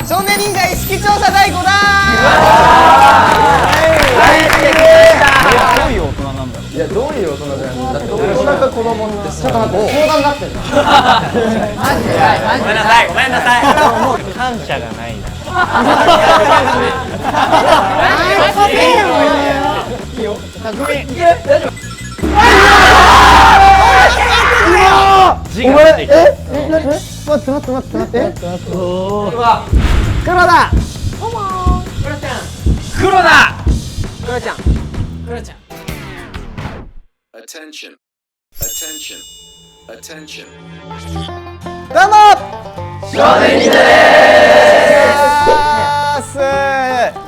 少年忍者意識調査第5弾。どういう大人なんだろう。いや、どういう大人だよ。だって大人か子供ってさ、相談になってんの。ごめんなさいごめんなさい。感謝がないな。お前、待って黒だ。Attention. Attention. Attention. どうも少年忍者でーす。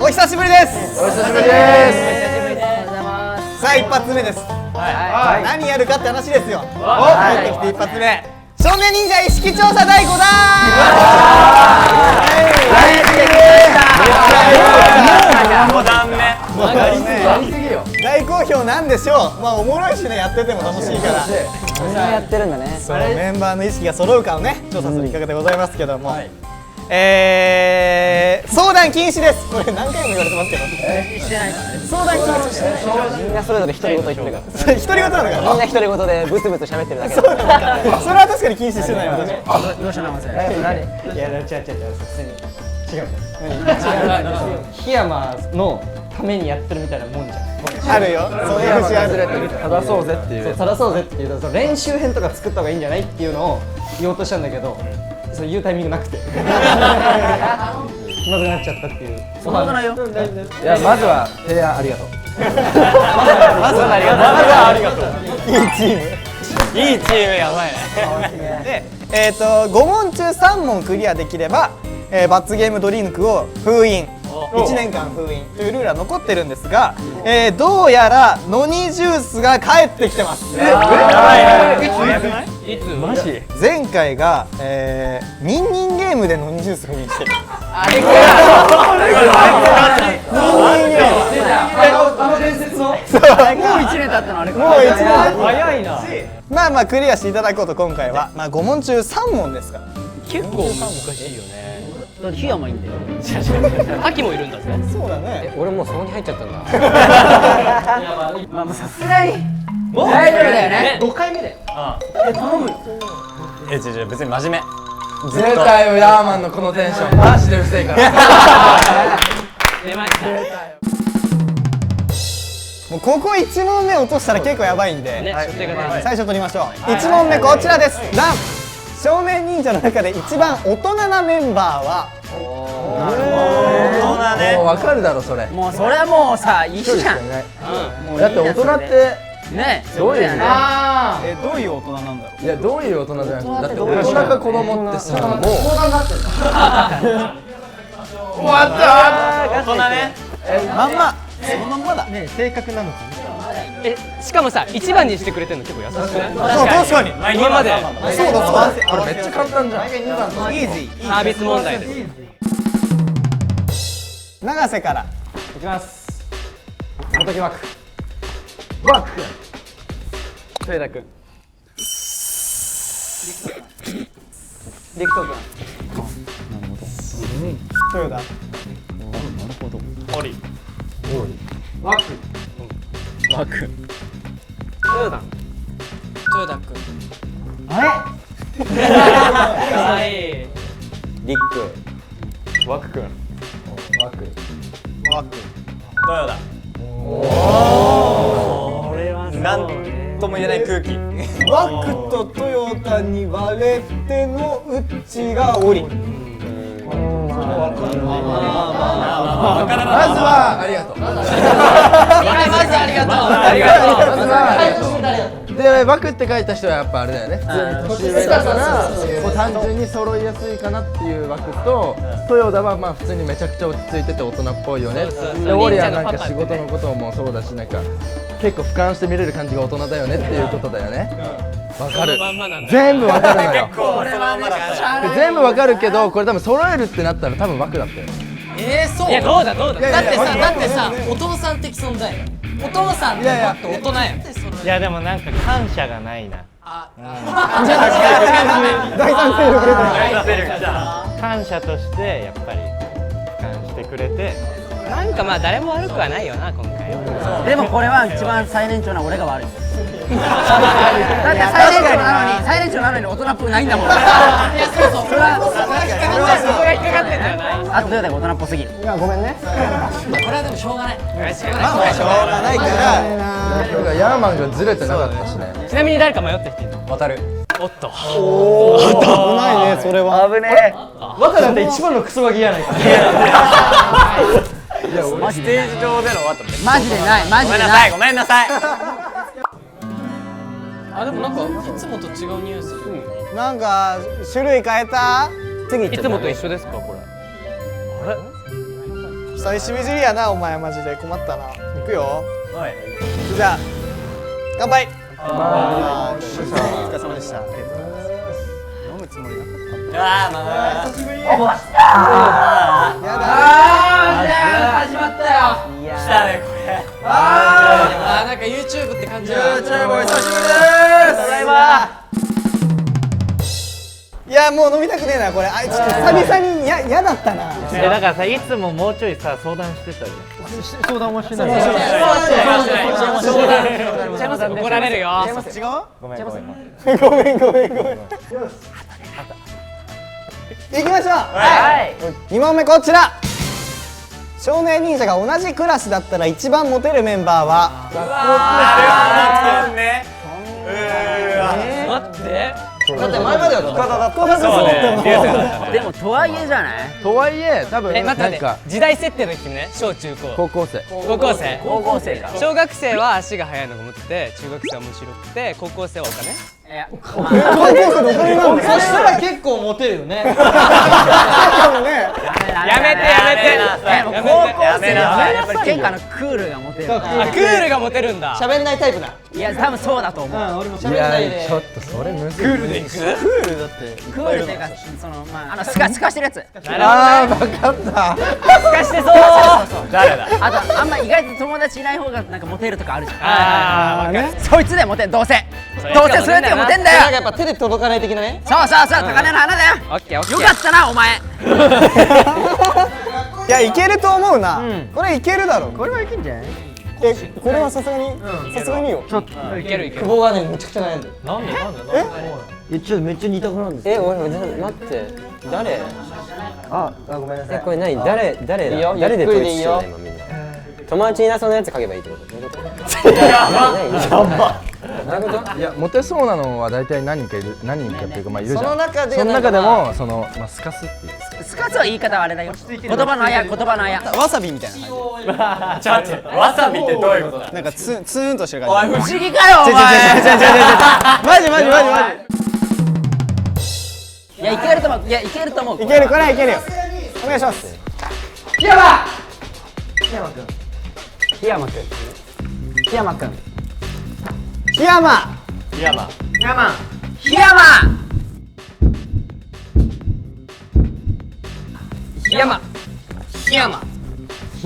お久しぶりです。お久しぶりです。さあ一発目です。何やるかって話ですよ。入ってきて一発目。少年忍者意識調査第5弾。5段目。大好評なんでしょう。まあおもろいしね、やってても楽しいから。やってるんだね。そう、メンバーの意識が揃うかをね調査する企画でございますけども、相談禁止です。これ何回も言われてますけど、相談禁止。みんなそれぞれ独り言言ってるから。それ独り言なのか。みんな独り言でブツブツ喋ってるだけそうなのか。それは確かに禁止してないわ。確かに。どうしたの？何？いや、違う。普通に違う。檜山のためにやってるみたいなもんじゃん。あるよ。そういう節ある。正そうぜっていう。正そうぜっていうと、その練習編とか作った方がいいんじゃないっていうのを言おうとしたんだけど、そう言うタイミングなくて気まずくなっちゃったっていう。そんなことないよ。いや、まずは提案ありがとう。まずはありがとう。いいチーム。いいチームやばいね。で、5問中3問クリアできれば、罰ゲームドリンクを封印。1年間封印というルールは残ってるんですが、どうやらノニジュースが帰ってきてます。マジ？前回が、ニンニンゲームでノニジュース封印してる。伝説の。もう1年経ったのあれ。もう1年早いな。まあまあクリアしていただこうと今回は、まあ5問中3問ですから。結構難しいよね。だって檜山いいんだよ。秋もいるんだぜ。そうだね。俺もうそこに入っちゃったんだ。まあさすがに大丈夫だよね。 5回目で。頼む。違う別に真面目。絶対よ、ヤーマンのこのテンションマジでうるせえから。出ました。もうここ1問目落としたら結構やばいんで、ね、最初取りましょう。1問目こちらです。ダン。少年忍者の中で一番大人なメンバーは。大人ね。もう分かるだろそれ。もうそれはもうさ、一緒じゃん。だって大人ってね。どういうね。どういう大人なんだろう。いや、どういう大人じゃなくて、だって大人か子供ってさ、もう終わった。大人ね。まんまそのまんまだ。ね、正確なのか。しかもさ、一番にしてくれてるの結構優しくない？そう確かに。今までそうだそうだ。これめっちゃ簡単じゃん。イージー。サービス問題です。永瀬からいきます。元木枠。豊田君。陸斗君。豊田。堀。枠。豊田君。はい。リック。枠君。枠。豊田。なんとも言えない空気。枠とトヨタに割れてのうちがおり。まずはありがとう。で、バクって書いた人はやっぱあれだよね。普通に年上だからもう単純に揃いやすいかなっていう枠と、豊田はまあ普通にめちゃくちゃ落ち着いてて大人っぽいよね。で、オリアなんか仕事のこともそうだし、なんか結構俯瞰して見れる感じが大人だよねっていうことだよね。わかる。全部わかるのよ。全部わかるけど、これ多分揃えるってなったら多分枠だったよ。そう。いやどうだ。だってさお父さん的存在。お父さんってもっと大人やん。いやでもなんか感謝がないな。第三勢力出てる。大勢力じゃん。感謝としてやっぱり俯瞰してくれて、なんかまあ誰も悪くはないよな今回は。でもこれは一番最年長な俺が悪い。だって最年長なのに大人っぽくないんだもん。いやそうそう。それはそこが引っかかってんだよな。あとどうだか大人っぽすぎる。ごめんね。これはでもしょうがない。しょうがないからなんかヤーマンがずれてなかったしね。ちなみに誰か迷ってきてるの？渡る。おっと。危ないねそれは。危ねえ。若だって一番のクソガキやないか。ステージ上でのワトめっちゃマジでないマジでな。ごめんなさいごめんなさい。あでもなんかいつもと違うニュース。なんか種類変えた？いつもと一緒ですかこれ？久しぶりやなお前マジで困ったな。行くよ。はい。じゃあ乾杯。お疲れ様でした。ありがとうございます。飲むつもりなかった。あーまあ。やだ。始まったよ。来たねこれ。なんか YouTube って感じだ。お久しぶりです。ただいま。いやもう飲みたくねえなこれ。あいつ久々に嫌だったな。だからさいつももうちょいさ相談してたじゃん。相談もしてない。怒られるよ。違う？ごめんごめん。ごめん。行きましょう。はい。 2問目こちら。少年忍者が同じクラスだったら一番モテるメンバーは？なるほどね。待って。だって前までは深田だった。そうね。流星だったね。でもとはいえじゃない。とはいえ多分待ってなんか待って。時代設定の時ね。小中高。高校生。高校生。高校生か。小学生は足が速いのがモテて、中学生は面白くて、高校生はお金。いやそしたら結構モテるよね。やめてやめて。高校生はやっぱり結構クールがモテる。クールがモテるんだ。喋れないタイプだ。いや多分そうだと思う。俺もい喋れないやで。ちょっとそれむずい。クールでいく。クールっていうかそのまあスカしてるやつ。ああ分かった。すかしてそう。誰だ。あとあんま意外と友達いない方がなんかモテるとかあるじゃん。ああ、わかる。そいつでモテんどうせそういうやつがモテんだよ。なんかやっぱ手で届かない的なね。そう高嶺の花だよ。オッケーオッケー。よかったなお前。いやいけると思うな。これいけるだろ。これはいけんじゃない？これはさすがによ。いけるいける。久保がねめちゃくちゃ悩んでる。なんでちょっとめっちゃ似たくなんです。俺待って誰？あごめんなさい。これ何誰だ？誰で統一してるの今みんな。友達いなそうなやつ書けばいいってこと？どういうこと？いやモテそうなのは大体何人かっていうかまあいるじゃん。その中でその中でもそのまあスカスっていう。スカツは言い方はあれだよ。言葉のあや。わさびみたいな感ちょっと待ってわさびってどういうことだ。じ。なんかツーンとしてる感じ。不思議かよお前。マジ。いやいけると思う。いけるこれはいけるよ。お願いします。檜山君。檜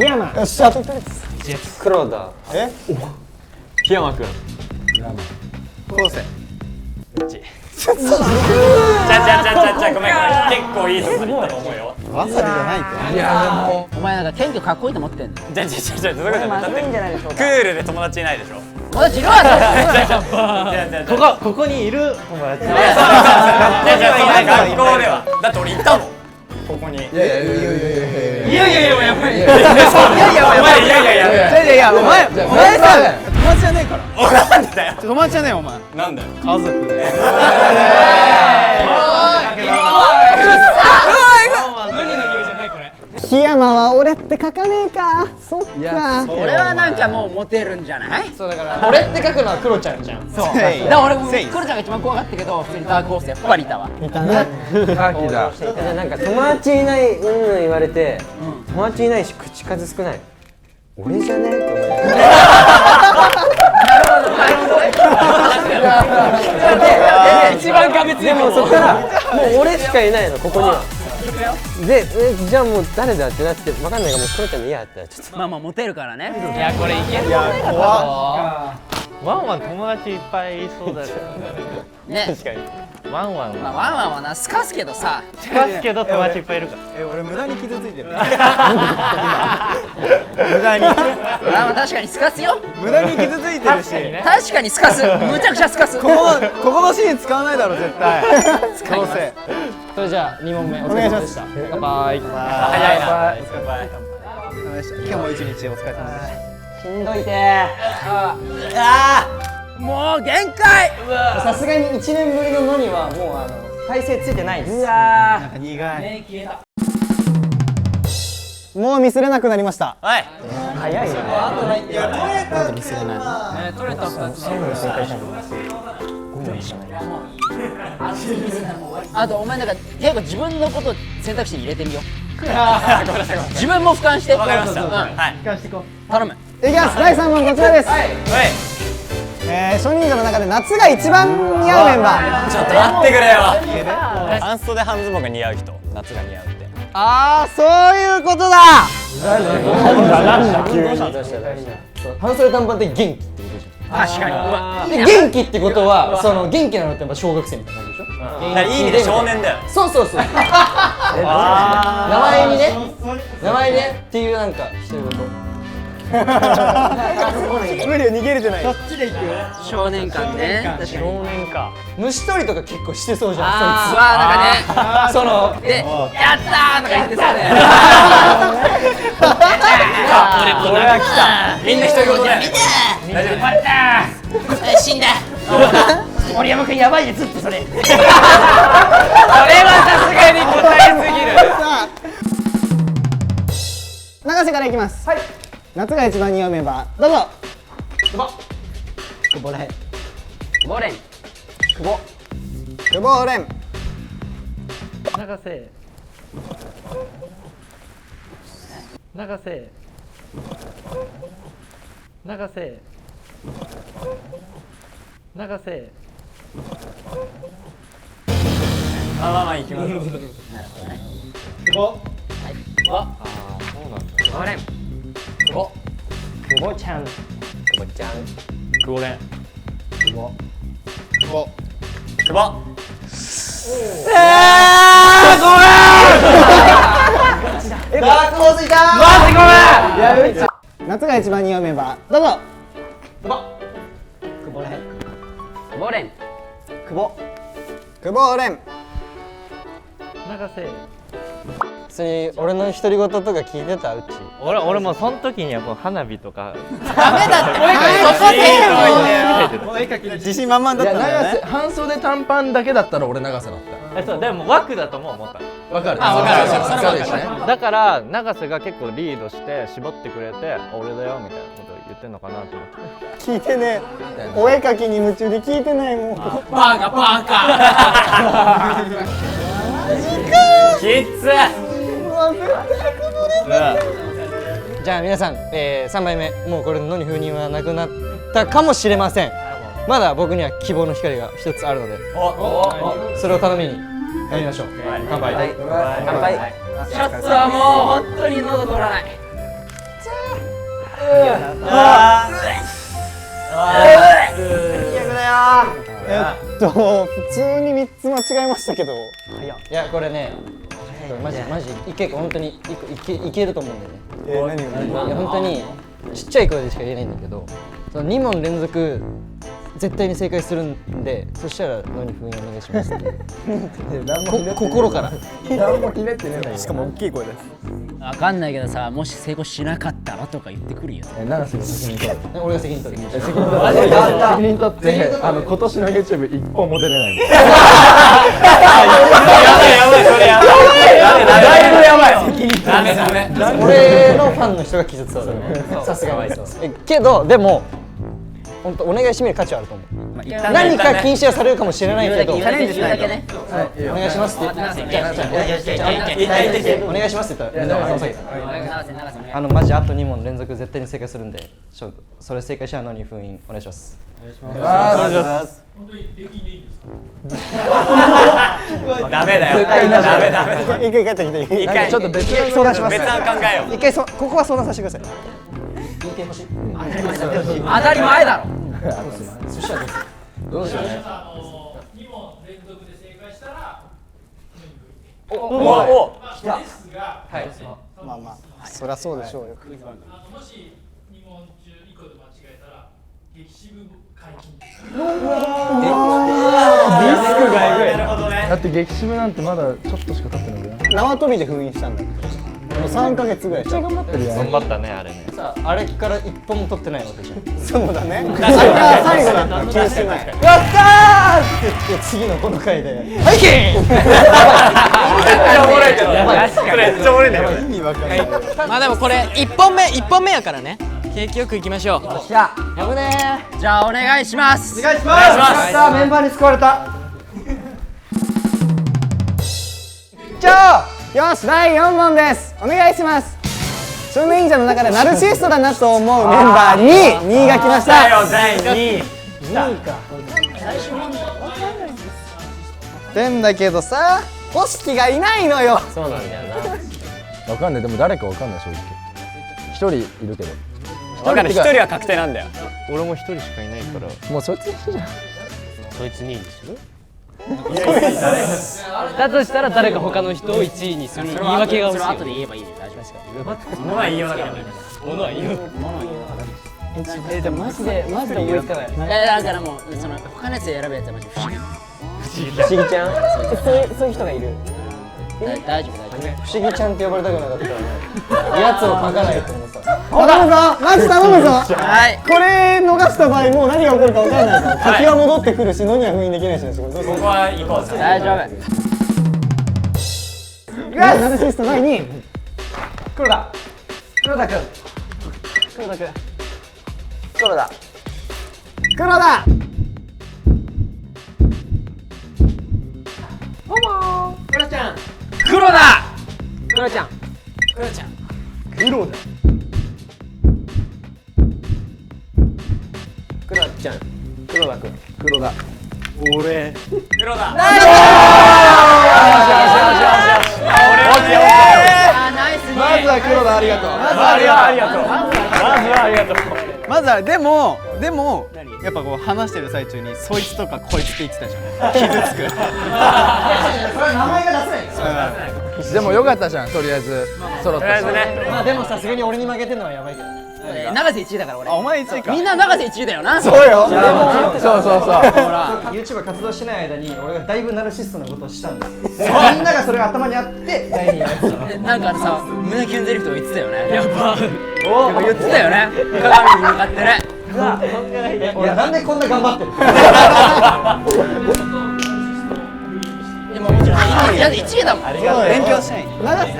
山。よっしゃあと1人です。黒田。檜山くん。昴生。ちゃごめん結構いいところだと思うよ。わさびじゃないって。いやでもお前なんか謙虚かっこいいと思ってんの。そういうことじゃない。だってクールで友達いないでしょ。友達いるわここにいる友達。学校ではだって俺行ったもんここに。いやお前さ友達じゃねえから。なんでだよ。友達じゃねえよお前。なんだよ。家族。檜山は俺って書かねえか。そっか。俺はなんかもうモテるんじゃない。そうだから俺って書くのはクロちゃんじゃん。そうだから俺もクロちゃんが一番怖かったけど普通にダークホースやっぱりいたわ。カーキだ。なんか友達いない言われて、友達いないし口数少ない。俺じゃねって思いながら。一番がめつい。でもそっからもう俺しかいないのここには。でじゃあもう誰だってなって分かんないからもうクロちゃんでいいやってなっちゃった。まあモテるからね。いやこれいける。ワンワン友達いっぱいいそうだよ。ね。確かに。ワンワンまあワンワンはなすかすけどさ。すかすけど友達いっぱいいるから俺無駄に傷ついてるまあ確かにすかすよ。無駄に傷ついてるし確かにすかす。むちゃくちゃすかす。ここのシーン使わないだろ絶対どうせそれじゃあ2問目お疲お願いしますれ様でした乾杯早いな今日も一日お疲れ様でしたしんどいてもう限界。さすがに1年ぶりののにはもう体勢ついてないですもうミスれなくなりましたはい早いよあとお前なんか結構自分のこと選択肢に入れてみよう。自分も俯瞰して。わかりましたはい頼む。いきます第3問こちらです、初任者の中で夏が一番似合うメンバーちょっと待ってくれよ半袖半ズボンが似合う人夏が似合うってああそういうことだ半袖短パンって元気ってことじ確かに。ゃんで元気ってことはその元気なのってやっぱ小学生みたいな感じでしょだからいい意味で少年だよそうそうそう名前にねっていうなんかしてること無理よ逃げるじゃない少年感ね。確かに。少年か虫取りとか結構してそうじゃんああなんかね。そのでやったーとか言ってそうだよね。これは来たみんな独り言だよ大丈夫死んだ。森山君やばいですってそれそれはさすがに答えすぎる。永瀬からいきますはい夏が一番似合うメンバーどうぞ久保ねボレン。久保蓮永瀬永瀬永瀬永瀬まあ行きますボレン。久保ちゃん久保蓮久保夏が一番似合うメンバーどうぞボレン。久保蓮永瀬普通に俺の独り言とか聞いてたうち俺もその時にはもう花火とかダメだって。そこで。自信満々だいやったんだよね長瀬半袖短パンだけだったら俺長瀬だっそうでも枠だとも思ったたわかるあわかるわかるしねだから永瀬が結構リードして絞ってくれて俺だよみたいなことを言ってんのかなと思って聞いてねお絵描きに夢中で聞いてないもんバカ。きっつじゃあ皆さん、3枚目もうこれのに封印はなくなったかもしれませんまだ僕には希望の光が一つあるのでそれを頼みにやりましょう乾杯乾杯ちょっとはもう本当に喉取らない。普通に3つ間違えましたけどいやこれねマジいけ本当にいけると思うんだよね何いや本当にちっちゃい声でしか言えないんだけどその2問連続絶対に正解するんでそしたらのに封印お願いしますって心からしかも大きい声ですわかんないけどさ、もし成功しなかったらとか言ってくるよ。長瀬が責任取る俺が責任取る責任取って今年の YouTube 一本も出れないの俺のファンの人が傷つそうだねさすがにけどでも本当お願いしてみる価値はあると思う何か禁止はされるかもしれないけどお願いしますってお願いしますって言ったらマジあと2問連続絶対に正解するんでそれ正解したらのに封印お願いしますダメだよダメ一回帰ってきて一回ちょっと別の相談します別案考えよう一回ここは相談させてください当たり前だろ。どうしようねまあまあそりゃそうでしょうよ。だって激渋なんてまだちょっとしか経ってないじゃん。縄跳びで封印したんだって。もう3ヶ月ぐらい。頑張ったねあれね。さああれから一本も取ってないわけじゃん。そうだね。あれが最後だったの。9週前。やったーって言って次のこの回で。はいけー。めっちゃおもろいけどめっちゃおもろいんだよ意味わかんない。まあでもこれ1本目やからね、景気よくいきましょう。じゃあお願いします。さあメンバーに救われた。じゃあよし第4問です。お願いします。少年忍者の中でナルシストだなと思うメンバーに2位が来ました。第2位ってんだけどさ、星木がいないのよ。そうなんだよな。わかんない。でも誰かわかんない正直。一人いるけど。分かる、1人は確定なんだよ。俺も一人しかいないから。もうそいついいじゃん。そいつにいいんですよ。だとしたら誰か他の人を1位にする言い訳が欲しい。後で言えばいいで大丈夫ですか。ものは言いようだからね。物は言う。でもマジで思いつかない。だからもうその他のやつで選ぶやつはマジ不思議。不思議ちゃん。そういう人がいる。大丈夫。不思議ちゃんって呼ばれたくなかったらね。やつを書かないと思った。頼むぞマジ頼むぞ。はい。これ逃した場合もう何が起こるか分からないから。敵は戻ってくるし野には封印できないしね。ここは行こうぜ。大丈夫。ナルシスト第2位。黒田くん。黒田。黒だ。黒だ。ナイス。まずは黒田ありがとう。まずはでもやっぱこう話してる最中にそいつとかこいつって言ってたじゃん。傷つく。それ名前が出せない。でもよかったじゃん。とりあえず揃ったし。まあでもさすがに俺に負けてんのはやばいけどね。永瀬1位だから俺。お前1位か。みんな永瀬1位だよな。そうよ。そう。ほら。 YouTube 活動してない間に俺がだいぶナルシストなことをしたんですよ。みんながそれが頭にあって第2位になってた。なんかさ、胸キュンゼリフとか言ってたよね。やば。言ってたよね。鏡に向かってね。俺なんでこんな頑張ってるでももちろん1位だもん。勉強しない。永瀬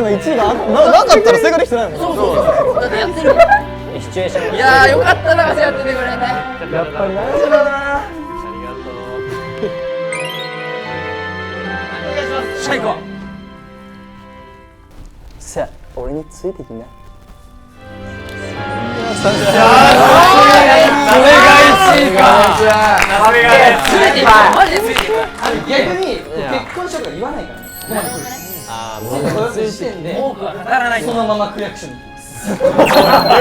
の1位がなかったら正解できてないもん。そうだってやってるもん。シチュエーション。いやーよかった永瀬やっててくれて。やっぱり永瀬だな。最高。さあ俺についてきな。それが1位か。それがね。ついていく。マジでついていく。逆に結婚しようとか言わないからね。ここまで来る。もうそういう時点で多くは語らない。そのまま区役所に。領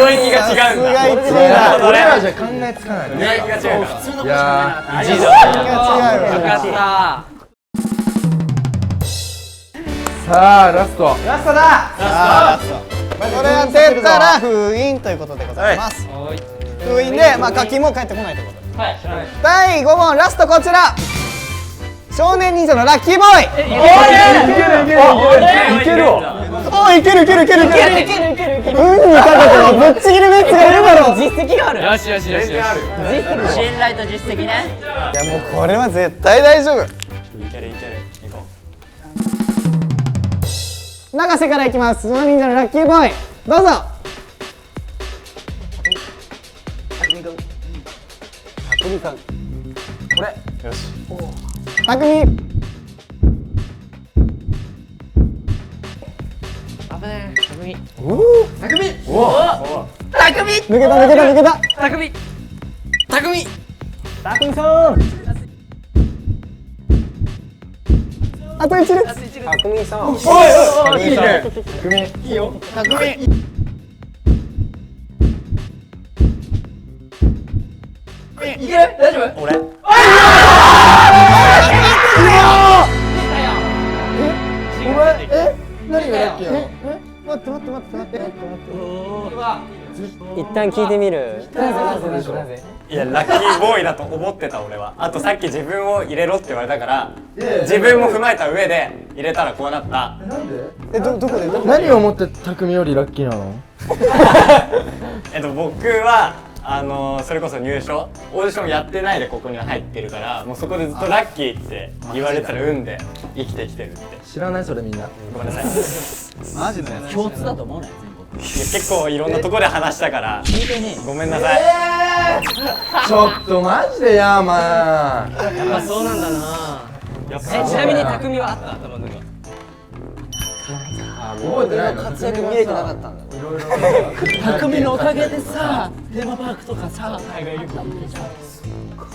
域が違うんだ。さすが1位だ。俺らじゃ考えつかない。領域が違う。普通のいやー。違うよ。ったさあラスト。ラストだ。これが出たら封印ということでございます。封印で課金も返ってこないということで。第5問ラストこちら。少年忍者のラッキーボーイ。いけるわ。おいける。運にかけてはぶっちぎりのやつがいるだろ。実績がある。よし。信頼と実績ね。いやもうこれは絶対大丈夫。いける。行こ永瀬からいきます。少年忍者のラッキーボーイどうぞ。匠。抜けた。匠あと1列。匠さん。いいよ。匠。いける？大丈夫？俺。ラッキーなの。待って待って待って待って待って一旦聞いてみる。いやラッキーボーイだと思ってた俺は。あとさっき自分を入れろって言われたから自分も踏まえた上で入れたらこうなった。どこで何をもって匠よりラッキーなの？僕はそれこそ入賞オーディションやってないでここには入ってるからもうそこでずっとラッキーって言われたら運で生きてきてるって。知らないそれみんな。ごめんなさい。マジのやつ共通だと思うね結構いろんなとこで話したから聞いてねごめんなさい。ちょっとマジでやーまやっぱそうなんだな。ちなみに匠はあった頭の中。覚えてないの？活躍見えてなかったんだ。匠のおかげでさテーマパークとかさ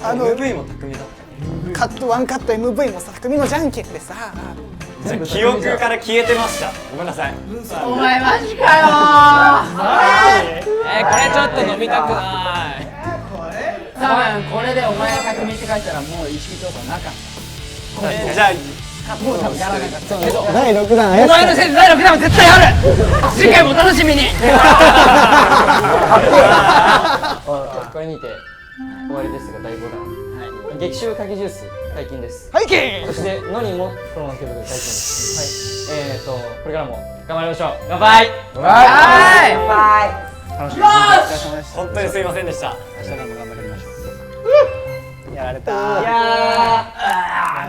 MV も匠だっワンカット MV もさ匠のじゃんけんでさた。記憶から消えてました。ごめんなさい。お前マジかよこれちょっと飲みたくない。多分これでお前が匠って書いたらもう意識調査なかったじゃあもう多分やらなかったけど第6弾お前のせいで第6弾は絶対ある次回もお楽しみにこれにて終わりですが第5弾、劇中柿ジュース解禁です。はいけそしてノニもプロの曲解禁です。はい。これからも頑張りましょう。乾杯。本当にすいませんでした。やられた。いやー。